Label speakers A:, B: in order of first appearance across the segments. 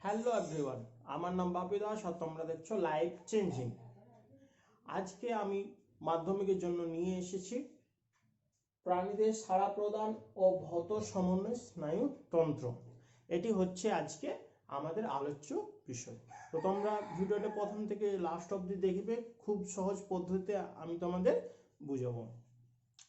A: Hello everyone, আমার নাম বাপি দাস আর তোমরা দেখছো লাইফ চেঞ্জিং। আজকে আমি মাধ্যমিকের জন্য নিয়ে এসেছি প্রাণীদের সাড়া প্রদান ও ভত সমন্বয় স্নায়ুতন্ত্র। এটি হচ্ছে আজকে আমাদের আলোচ্য বিষয়। তো তোমরা ভিডিওটা প্রথম থেকে লাস্ট অবধি দেখবে, খুব সহজ পদ্ধতিতে আমি তোমাদের বুঝাবো।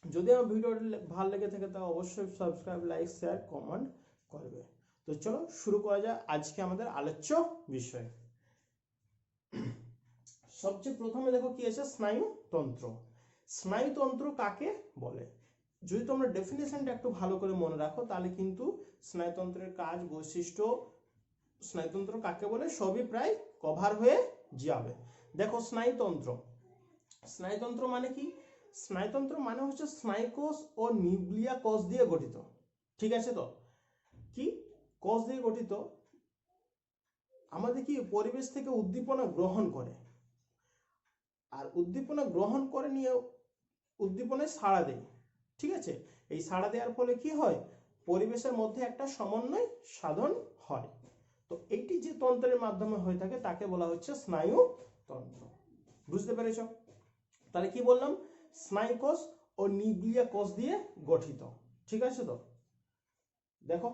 A: যদি আমার ভিডিওটা ভালো লেগে থাকে তা অবশ্যই সাবস্ক্রাইব, লাইক, শেয়ার, কমেন্ট করবে। তো চলো শুরু করা যায় আজকে আমাদের আলোচ্য বিষয়। সবচেয়ে প্রথমে দেখো কি আছে, স্নায়ুতন্ত্র। স্নায়ুতন্ত্র কাকে বলে? যদি তোমরা ডেফিনেশনটা একটু ভালো করে মনে রাখো তাহলে কিন্তু স্নায়ুতন্ত্রের কাজ, বৈশিষ্ট্য, স্নায়ুতন্ত্র কাকে বলে সবই প্রায় কভার হয়ে যাবে। দেখো স্নায়ুতন্ত্র, স্নায়ুতন্ত্র মানে কি? স্নায়ুতন্ত্র মানে হচ্ছে স্নায়ুকোষ ও নিউক্লিয়া কোষ দিয়ে গঠিত। ঠিক আছে? তো কি কোষ দিয়ে গঠিত, আমাদের কি পরিবেশ থেকে উদ্দীপনা গ্রহণ করে, আর উদ্দীপনা গ্রহণ করে নিয়ে উদ্দীপনায় সাড়া দেয়। ঠিক আছে? এই সাড়া দেওয়ার ফলে কি হয়, পরিবেশের মধ্যে একটা সমন্বয় সাধন হয়। তো এইটি যে তন্ত্রের মাধ্যমে হয়ে থাকে তাকে বলা হচ্ছে স্নায়ুতন্ত্র। বুঝতে পেরেছ? তাহলে কি বললাম, স্নায়ুকোষ ও নিউক্লিয়া কোষ দিয়ে গঠিত। ঠিক আছে? তো দেখো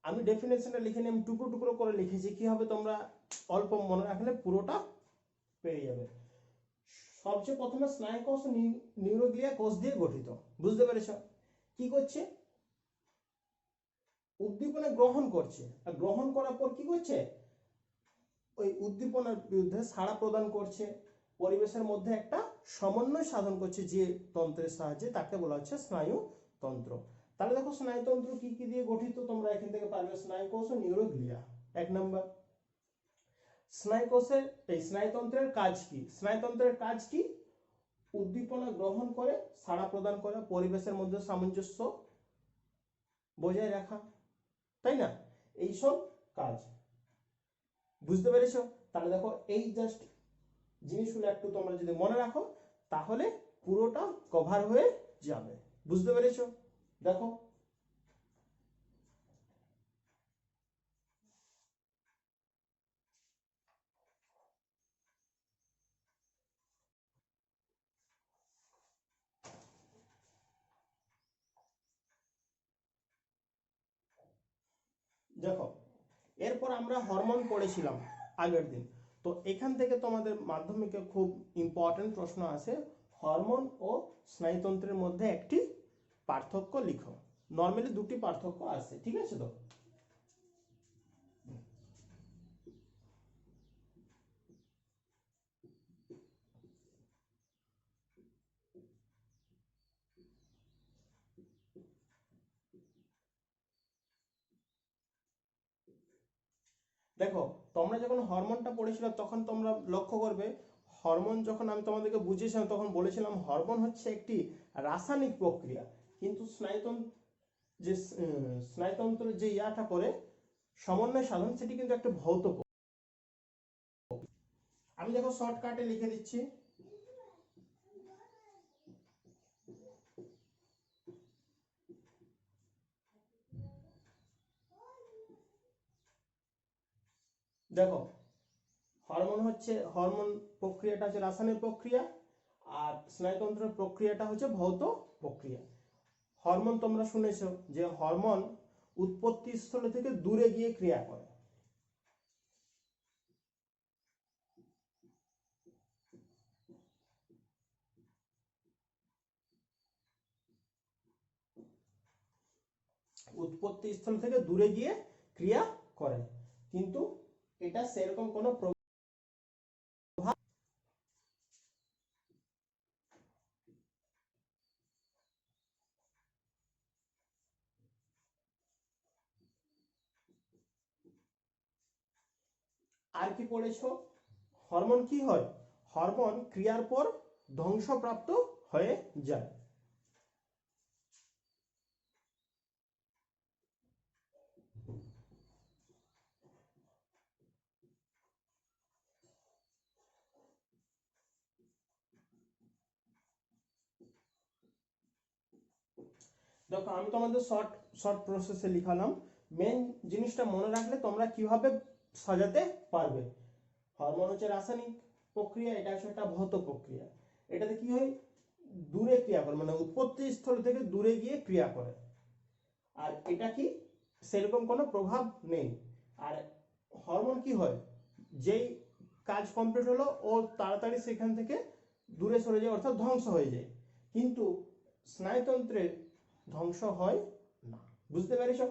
A: আমি ডেফিনেশনটা লিখে নিয়ে টুকরো টুকরো করে লিখেছি, কি হবে তোমরা অল্প মনে রাখলে পুরোটা পেয়ে যাবে। সবচেয়ে প্রথমে স্নায়ুকোষ ও নিউরোগ্লিয়া কোষ দিয়ে গঠিত। বুঝতে পেরেছ? কি করছে, উদ্দীপনা গ্রহণ করছে, আর গ্রহণ করার পর কি করছে, ওই উদ্দীপনার বিরুদ্ধে সাড়া প্রদান করছে, পরিবেশের মধ্যে একটা সমন্বয় সাধন করছে যে তন্ত্রের সাহায্যে, তাকে বলা হচ্ছে স্নায়ুতন্ত্র। তাহলে দেখো স্নায়ুতন্ত্র কি কি দিয়ে গঠিত তোমরা এখান থেকে পারবে, স্নায়ুকোষ ও নিউরোগ্লিয়া। এক নম্বর, স্নায়ুকোষের এই স্নায়ুতন্ত্রের কাজ কি? স্নায়ুতন্ত্রের কাজ কি? উদ্দীপনা গ্রহণ করে সাড়া প্রদান করা, পরিবেশের মধ্যে সামঞ্জস্য বজায় রাখা, তাই না? এইসব কাজ। বুঝতে পেরেছো? তাহলে দেখো এই জাস্ট জিনিসগুলো একটু তোমরা যদি মনে রাখো তাহলে পুরোটা কভার হয়ে যাবে। বুঝতে পেরেছো? দেখো দেখো এরপর আমরা হরমোন পড়েছিলাম আগের দিন। তো এখান থেকে তোমাদের মাধ্যমিকে খুব ইম্পর্টেন্ট প্রশ্ন আসে, হরমোন ও স্নায়ুতন্ত্রের মধ্যে একটি পার্থক্য লিখো। নর্মালি দুটি পার্থক্য আছে। ঠিক আছে? তো দেখো তোমরা যখন হরমোনটা পড়েছিল তখন তোমরা লক্ষ্য করবে, হরমোন যখন আমি তোমাদেরকে বুঝিয়েছিলাম তখন বলেছিলাম হরমোন হচ্ছে একটি রাসায়নিক প্রক্রিয়া, কিন্তু স্নায়ুতন্ত্রের যে ইয়াটা করে সমন্বয় সাধন, সেটি কিন্তু একটা ভৌত প্রক্রিয়া। আমি দেখো শর্টকাটে লিখে দিচ্ছি, দেখো, হরমোন প্রক্রিয়াটা হচ্ছে রাসায়নিক প্রক্রিয়া, আর স্নায়ুতন্ত্রের প্রক্রিয়াটা হচ্ছে ভৌত প্রক্রিয়া। হরমোন তোমরা শুনেছো যে হরমোন উৎপত্তি স্থল থেকে দূরে গিয়ে ক্রিয়া করে। উৎপত্তি স্থল থেকে দূরে গিয়ে ক্রিয়া করে, কিন্তু এটা সেরকম কোনো আর কি পড়েছো? হরমোন কি হয়? হরমোন ক্রিয়ার পর ধ্বংসপ্রাপ্ত হয়ে যায়। দেখো, আমি তোমাদের শর্ট শর্ট প্রসেসে লিখালাম। মেন জিনিসটা মনে রাখলে তোমরা কিভাবে সাজাতে পারবে। হরমোন হচ্ছে রাসায়নিক প্রক্রিয়া, এটা হচ্ছে একটা ভৌত প্রক্রিয়া। এটাতে কি হয়? দূরে ক্রিয়া করে, মানে উৎপত্তি স্থল থেকে দূরে গিয়ে ক্রিয়া করে। আর এটা কি সেরকম কোনো প্রভাব নেই। আর হরমোন কি হয়? যেই কাজ কমপ্লিট হলো ও তাড়াতাড়ি সেখান থেকে দূরে সরে যায়, অর্থাৎ ধ্বংস হয়ে যায়। কিন্তু স্নায়ুতন্ত্রের ধ্বংস হয় না। বুঝতে পেরেছ?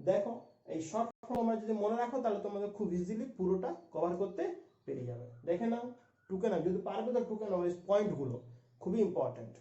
A: দেখো, এই শর্ট ফর্ম তোমরা যদি মনে রাখো তাহলে তোমাদের খুব ইজিলি পুরোটা কভার করতে পেরে যাবে। দেখে নাও, টুকে নাও, যদি পারবে তো টুকে নাও এই পয়েন্টগুলো, খুবই ইম্পর্টেন্ট।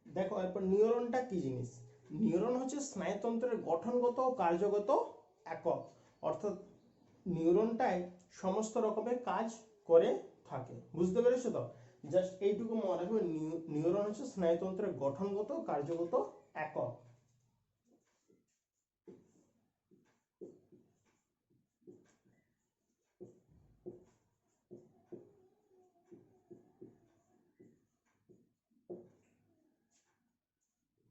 A: দেখো, এরপর নিউরনটা কি জিনিস? নিউরন হচ্ছে স্নায়ুতন্ত্রের গঠনগত ও কার্যগত একক, অর্থাৎ নিউরনটাই সমস্ত রকমের কাজ করে থাকে। বুঝতে পেরেছো তো? জাস্ট এইটুকু মনে রাখবে, নিউরন হচ্ছে স্নায়ুতন্ত্রের গঠনগত কার্যগত একক।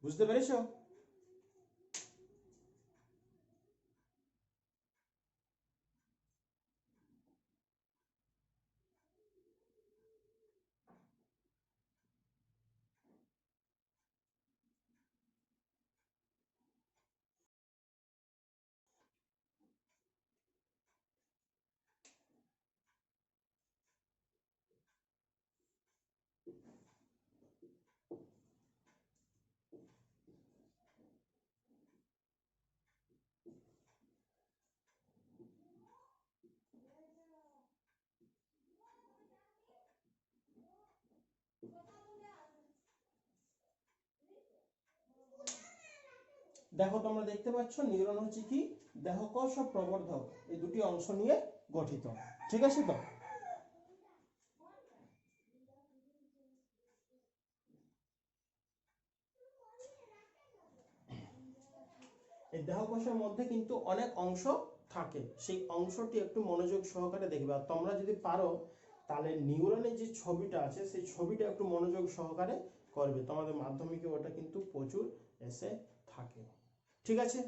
A: বুঝতে পেরেছো? দেখো, তোমরা দেখতে পাচ্ছ নিউরন হচ্ছে কি দেহকোষ ও প্রবর্ধক, এই দুটি অংশ নিয়ে গঠিত। ঠিক আছে তো? এই দেহকোষের মধ্যে কিন্তু অনেক অংশ থাকে, সেই অংশটি একটু মনোযোগ সহকারে দেখবে। আর তোমরা যদি পারো তাহলে নিউরনের যে ছবিটা আছে সেই ছবিটা একটু মনোযোগ সহকারে করবে, তোমাদের মাধ্যমিকে ওটা কিন্তু প্রচুর এসে থাকে। ঠিক আছে?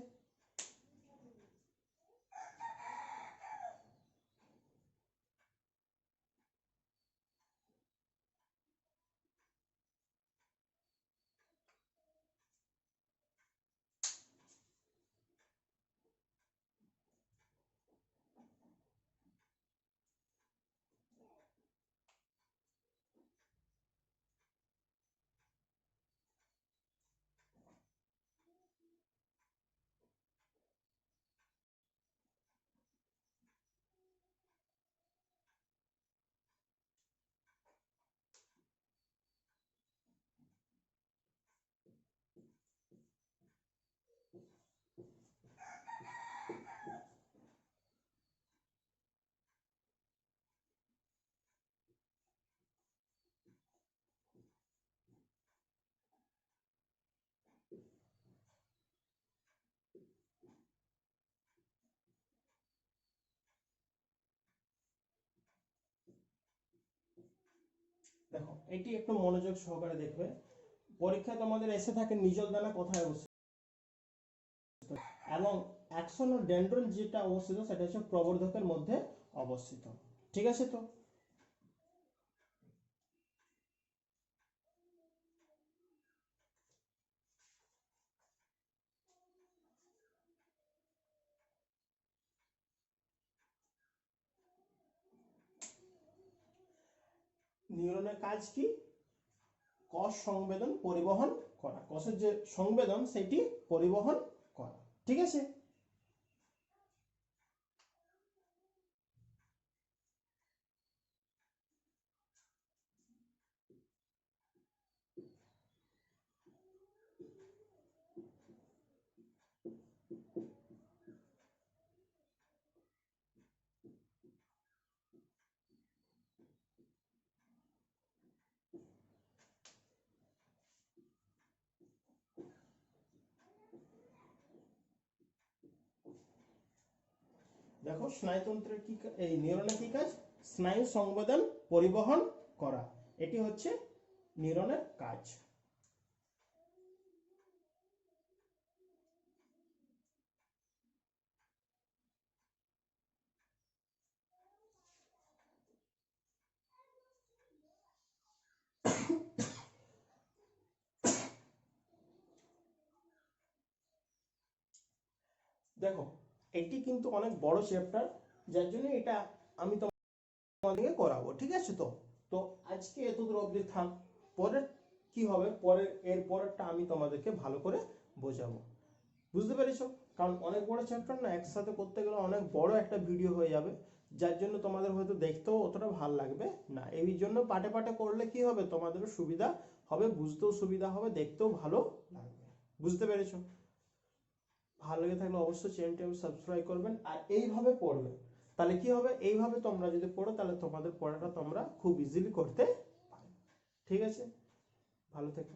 A: দেখো এটি একটু মনোযোগ সহকারে দেখবে। পরীক্ষায় তোমাদের এসে থাকে নিচল দানা কোথায় অবস্থিত, এবং অ্যাক্সন ও ডেন্ড্রন যেটা অবস্থিত সেটা হচ্ছে প্রবর্ধকের মধ্যে অবস্থিত। ঠিক আছে? তো নিউরনের কাজ কি? কষ সংবেদন পরিবহন করা, কষের যে সংবেদন সেটি পরিবহন করা। ঠিক আছে? দেখো স্নায়ুতন্ত্রের কি এই নিউরনের কি কাজ? স্নায়ু সংবেদন পরিবহন করা, এটি হচ্ছে নিউরনের কাজ। দেখো এটি কিন্তু অনেক বড় চ্যাপ্টার, যার জন্য এটা আমি তোমাদেরকে করাবো। ঠিক আছে? তো তো আজকে এতদূর অবধি থাক, পরের কি হবে, পরের এর পরেরটা আমি তোমাদেরকে ভালো করে বোঝাবো। বুঝতে পেরেছো? কারণ অনেক বড় চ্যাপ্টার না, একসাথে করতে গেলে অনেক বড় একটা ভিডিও হয়ে যাবে, যার জন্য তোমাদের হয়তো দেখতেও অতটা ভালো লাগবে না। এই জন্য পাটে পাটে করলে কি হবে, তোমাদেরও সুবিধা হবে, বুঝতেও সুবিধা হবে, দেখতেও ভালো লাগবে। বুঝতে পেরেছো? ভালো লেগে থাকলে অবশ্যই চ্যানেলটি সাবস্ক্রাইব করবেন আর এইভাবে পড়বেন। তাহলে কি হবে, এইভাবে তোমরা যদি পড়ো তাহলে তোমাদের পড়াটা তোমরা খুব ইজিলি করতে পারবে। ঠিক আছে? ভালো থেকো।